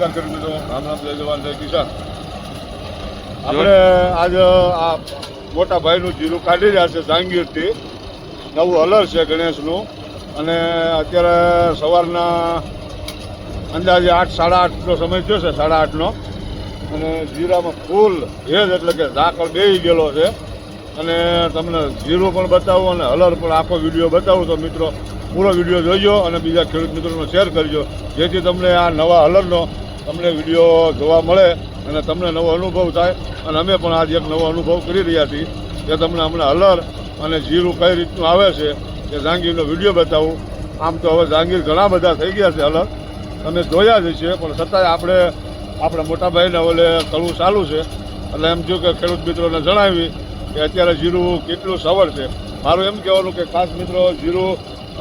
નમસ્કાર કરી દીધો. રામ રામ, જય જવાન, જય કિસાન. આપણે આજ આ મોટા ભાઈનું જીરું કાઢી રહ્યા છે જાંગીરથી. નવું હલર છે ગણેશનું, અને અત્યારે સવારના અંદાજે 8, 8:30નો સમય થયો છે, 8:30નો. અને જીરામાં ફૂલ ભેજ એટલે કે ઝાકળ બેસી ગયેલો છે. અને તમને જીરું પણ બતાવું અને હલર પણ આખો વિડીયો બતાવું. તો મિત્રો પૂરો વિડીયો જોઈજો અને બીજા ખેડૂત મિત્રોને શેર કરજો, જેથી તમને આ નવા હલરનો તમને વિડીયો જોવા મળે અને તમને નવો અનુભવ થાય. અને અમે પણ આજે એક નવો અનુભવ કરી રહ્યા છીએ કે તમને હમણાં હલર અને જીરું કઈ રીતનું આવે છે એ જાંગીરનો વિડીયો બતાવું. આમ તો હવે જાંગીર ઘણા બધા થઈ ગયા છે હલર, તમે જોયા જ છે, પણ છતાંય આપણા મોટાભાઈને ઓલે કરવું ચાલુ છે. એટલે એમ થયું કે ખેડૂત મિત્રોને જણાવી કે અત્યારે જીરું કેટલું સવર છે. મારું એમ કહેવાનું કે ખાસ મિત્રો, જીરું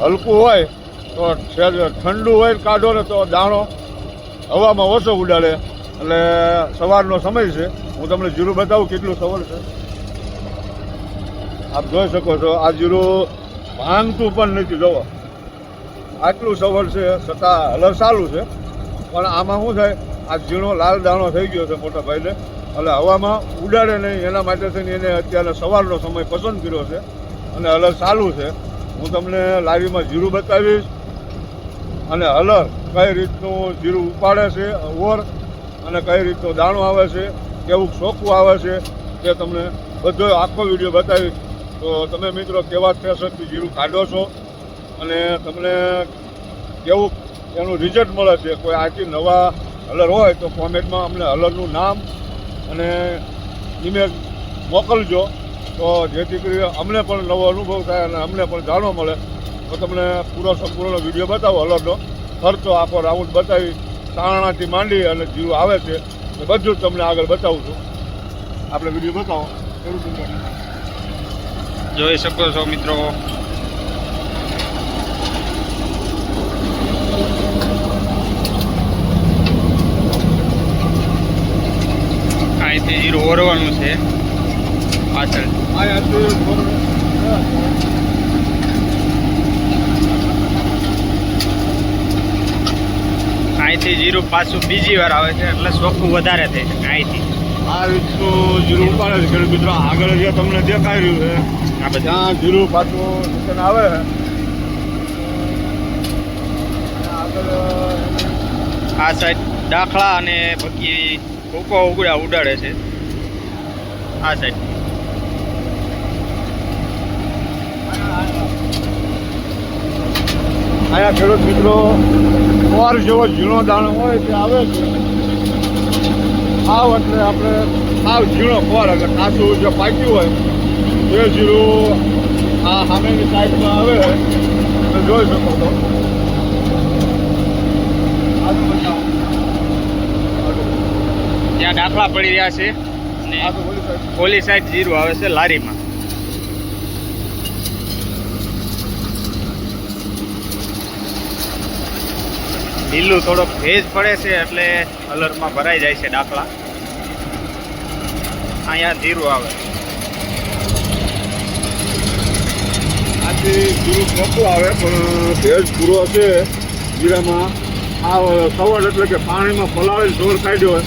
હલકું હોય તો ઠંડુ હોય કાઢો ને તો દાણો હવામાં ઓછો ઉડાડે. એટલે સવારનો સમય છે, હું તમને જીરું બતાવું કેટલું સવર છે. આપ જોઈ શકો છો, આ જીરું ભાંગતું પણ નથી. જોવો આટલું સવર છે, છતાં હલર ચાલુ છે. પણ આમાં શું થાય, આ ઝીણો લાલ દાણો થઈ ગયો છે મોટા ભાઈને, એટલે હવામાં ઉડાડે નહીં એના માટે થઈને એને અત્યારે સવારનો સમય પસંદ કર્યો છે અને હલર ચાલુ છે. હું તમને લારીમાં જીરું બતાવીશ અને હલર કઈ રીતનું જીરું ઉપાડે છે ઓર, અને કઈ રીતનો દાણો આવે છે, કેવું ચોખ્ખું આવે છે, તે તમને બધો આખો વિડીયો બતાવીશ. તો તમે મિત્રો કેવા થ્રેશરથી જીરું કાઢો છો અને તમને કેવું એનું રિઝલ્ટ મળે છે. કોઈ આથી નવા હલર હોય તો કોમેન્ટમાં અમને હલરનું નામ અને ઇમેજ મોકલજો, તો જેથી કરી અમને પણ નવો અનુભવ થાય અને અમને પણ જાણવા મળે. તો તમને પૂરો સંપૂર્ણ વિડીયો બતાવો, હલરનો ખર્ચો આખો રાઉન્ડ બતાવી, તાણાથી માંડી અને જીરું આવે છે એ બધું જ તમને આગળ બતાવું છું. આપણે વિડીયો બતાવો. જોઈ શકો છો મિત્રો, અહીંથી જીરું ઓરવાનું છે પાછળ. અહીંથી જીરું પાછું બીજી વાર આવે છે એટલે ચોખ્ખું વધારે થાય છે અહીંથી. આ રીતનું જીરું ઉપાડે છે ખેડૂત મિત્રો. આગળ જે તમને દેખાઈ રહ્યું છે આ બધા ત્યાં જીરું પાછું રિટર્ન આવે છે. આગળ આ સાઈડ દાખલા અને બાકી કોકો ઉડાડે છે આ સાઈડ. અહીંયા ખેડૂત મિત્રો સવાર જેવો ઝીણો દાણો હોય તે આવે છે. આવ એટલે આપણે આવ ઝીણો ફોર એટલે કાચું જે પાક્યું હોય એ જીરું આ સામેની સાઈડમાં આવે તમે જોઈ શકો છો. ત્યાં દાખલા પડી રહ્યા છે અને આ તો ઓલી સાઈડ ઓલી સાઈડ જીરું આવે છે લારીમાં. લીલું થોડોક ભેજ પડે છે એટલે હલરમાં ભરાઈ જાય છે દાખલા. અહીંયા જીરું આવે. આથી જીરું મોટું આવે પણ ભેજ પૂરો છે જીરામાં. આ સવડ એટલે કે પાણીમાં પલાળીને જોર કાઢ્યો હોય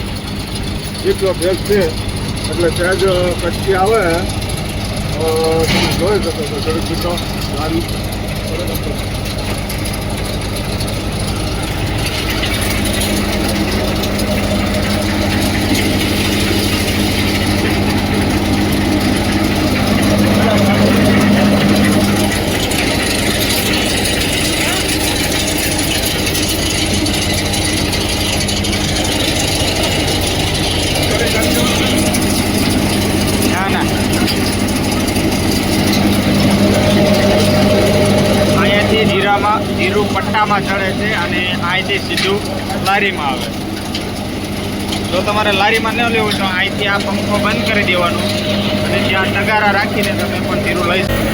એટલો ભેજ છે, એટલે સહેજ કચ્છી આવે. તમે જોઈ શકો છો ખેડૂત મિત્રો. સારી ના ના, અહીંયાથી જીરું પટ્ટામાં ચડે છે અને અહીંથી સીધું લારીમાં આવે. જો તમારે લારીમાં ન લેવું તો અહીંથી આ પંખો બંધ કરી દેવાનો અને ત્યાં તગારા રાખીને તમે પણ જીરું લઈ શકો.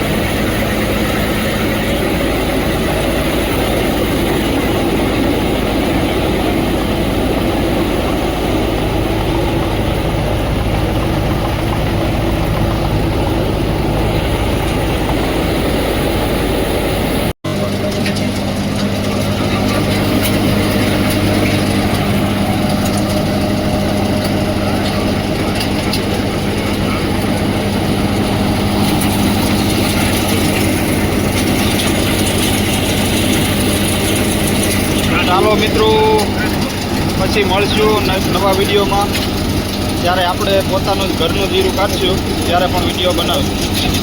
મિત્રો પછી મળશું નવા વિડીયોમાં. ત્યારે આપણે પોતાનું જ ઘરનું જીરું કાઢશું ત્યારે પણ વિડીયો બનાવશું.